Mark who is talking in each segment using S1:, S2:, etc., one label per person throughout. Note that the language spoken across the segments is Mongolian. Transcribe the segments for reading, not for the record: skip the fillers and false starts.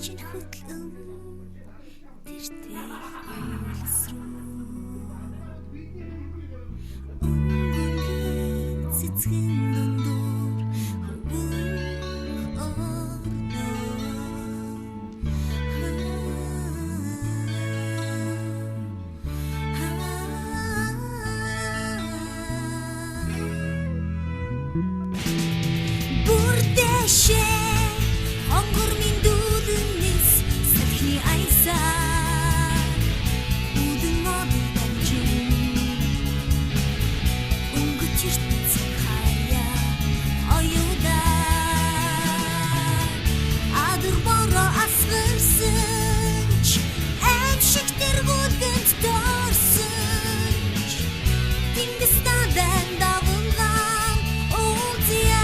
S1: чинь хөтлөн тэртэй юулс руу цэцгэн дондор Бүрдэшээ хонгор минь дүүлэнэс сахны айсаа үдэн модын дамжин өнгөч ертөнцийн хаяа оюуда адар бороо асгарсанч аимшиг тэргүүлгэнд дорсонч тэнгис надан даванган уулзъя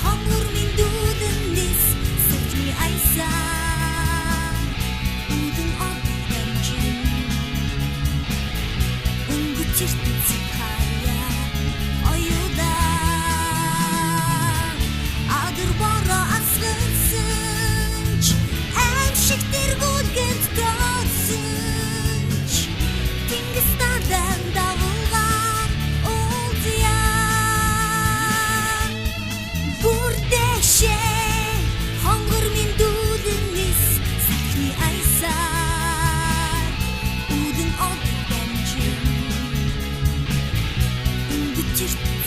S1: хонгор минь дүүлэнэс сахны айсаа үдэн модын дамжин өнгөч ертөнцийн хаяа оюуда адар бороо асгарсанч аимшиг тэргүүлгэнд дорсонч тэнгис надан даванган уулзъя Бүрдэшээ хонгор минь дүүлэнэс сахны айсаа үдэн модын дамжин өнгөч ертөнцийн